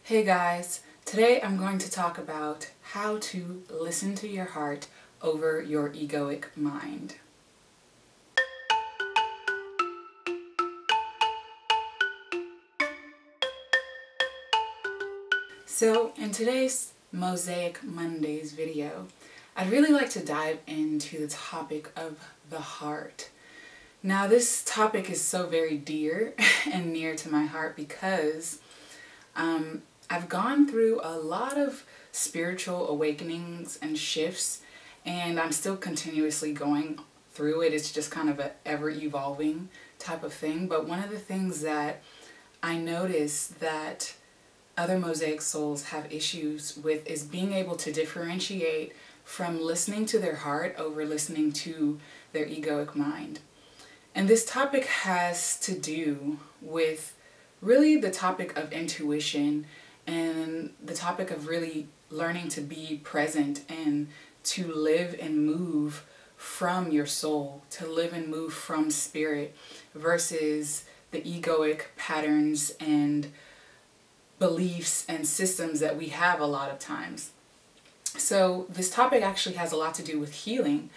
Hey guys, today I'm going to talk about how to listen to your heart over your egoic mind. So in today's Mosaic Mondays video, I'd really like to dive into the topic of the heart. Now this topic is so very dear and near to my heart because I've gone through a lot of spiritual awakenings and shifts, and I'm still continuously going through it. It's just kind of an ever-evolving type of thing. But one of the things that I notice that other Mosaic souls have issues with is being able to differentiate from listening to their heart over listening to their egoic mind. And this topic has to do with really the topic of intuition and the topic of really learning to be present and to live and move from your soul, to live and move from spirit versus the egoic patterns and beliefs and systems that we have a lot of times. So this topic actually has a lot to do with healing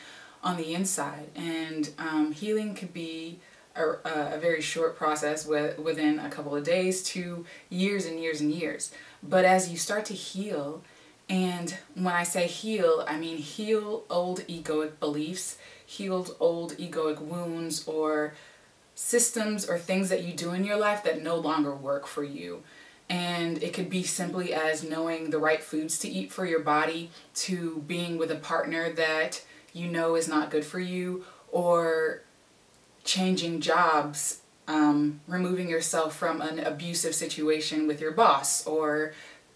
on the inside, and healing could be a very short process within a couple of days to years and years and years. But as you start to heal, and when I say heal, I mean heal old egoic beliefs, healed old egoic wounds or systems or things that you do in your life that no longer work for you. And it could be simply as knowing the right foods to eat for your body, to being with a partner that you know is not good for you, or changing jobs, removing yourself from an abusive situation with your boss, or,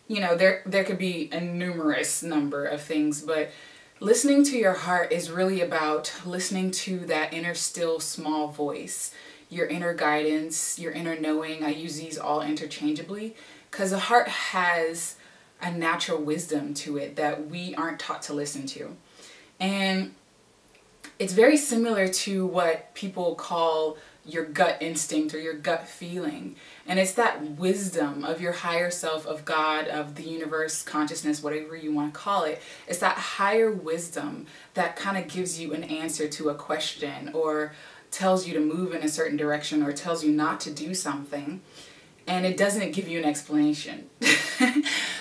you know, there could be a numerous number of things. But listening to your heart is really about listening to that inner still small voice, your inner guidance, your inner knowing. I use these all interchangeably because the heart has a natural wisdom to it that we aren't taught to listen to. And it's very similar to what people call your gut instinct or your gut feeling. And it's that wisdom of your higher self, of God, of the universe, consciousness, whatever you want to call it. It's that higher wisdom that kind of gives you an answer to a question, or tells you to move in a certain direction, or tells you not to do something. And it doesn't give you an explanation.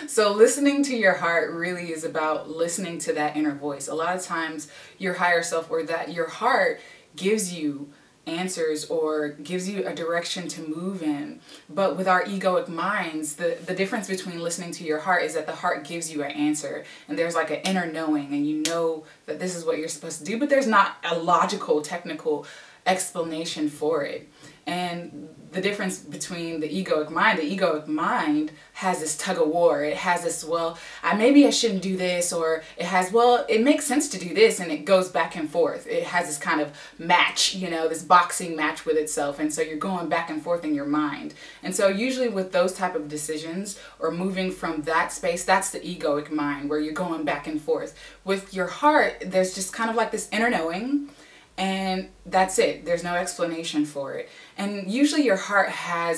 So listening to your heart really is about listening to that inner voice. A lot of times your higher self, or that your heart, gives you answers or gives you a direction to move in. But with our egoic minds, the difference between listening to your heart is that the heart gives you an answer, and there's like an inner knowing, and you know that this is what you're supposed to do, but there's not a logical, technical explanation for it. And the difference between the egoic mind has this tug of war. It has this, well, maybe I shouldn't do this, or it has, well, it makes sense to do this, and it goes back and forth. It has this kind of match, you know, this boxing match with itself, and so you're going back and forth in your mind. And so usually with those type of decisions, or moving from that space, that's the egoic mind, where you're going back and forth. With your heart, there's just kind of like this inner knowing, and that's it. There's no explanation for it. And usually your heart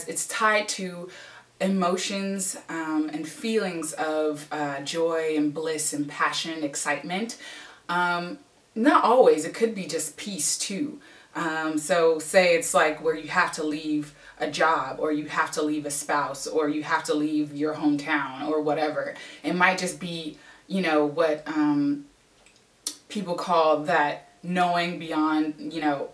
it's tied to emotions and feelings of joy and bliss and passion, excitement. Not always. It could be just peace too. So say it's like where you have to leave a job, or you have to leave a spouse, or you have to leave your hometown, or whatever. It might just be, you know, what people call that knowing beyond, you know,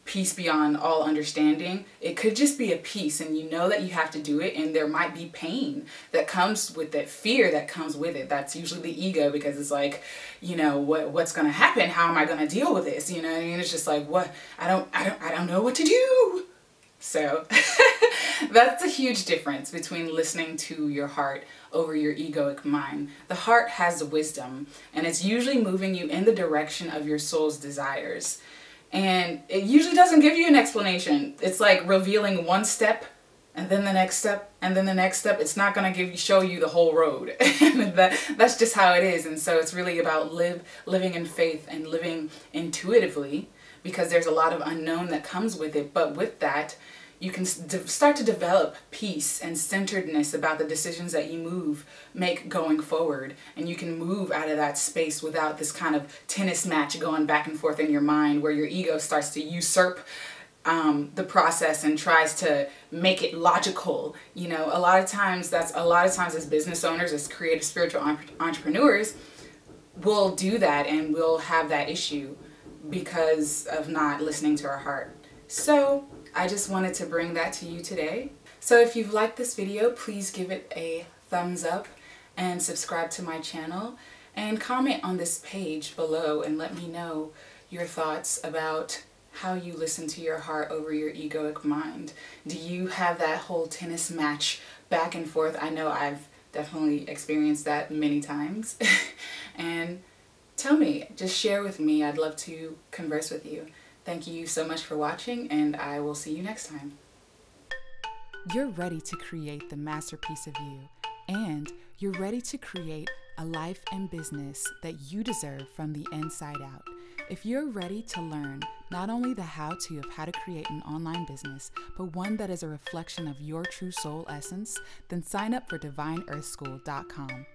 peace beyond all understanding. It could just be a peace, and you know that you have to do it, and there might be pain that comes with it, fear that comes with it. That's usually the ego, because it's like, you know, what's going to happen? How am I going to deal with this? You know what I mean? It's just like, what? I don't know what to do. So that's a huge difference between listening to your heart over your egoic mind. The heart has wisdom, and it's usually moving you in the direction of your soul's desires. And it usually doesn't give you an explanation. It's like revealing one step, and then the next step, and then the next step. It's not going to show you the whole road. That's just how it is. And so it's really about living in faith and living intuitively, because there's a lot of unknown that comes with it. But with that, you can start to develop peace and centeredness about the decisions that you make going forward. And you can move out of that space without this kind of tennis match going back and forth in your mind where your ego starts to usurp the process and tries to make it logical. You know, a lot of times as business owners, as creative spiritual entrepreneurs, we'll do that and we'll have that issue because of not listening to our heart. So I just wanted to bring that to you today. So if you've liked this video, please give it a thumbs up and subscribe to my channel and comment on this page below and let me know your thoughts about how you listen to your heart over your egoic mind. Do you have that whole tennis match back and forth? I know I've definitely experienced that many times. And tell me, just share with me. I'd love to converse with you. Thank you so much for watching, and I will see you next time. You're ready to create the masterpiece of you, and you're ready to create a life and business that you deserve from the inside out. If you're ready to learn not only the how-to of how to create an online business, but one that is a reflection of your true soul essence, then sign up for DivineEarthSchool.com.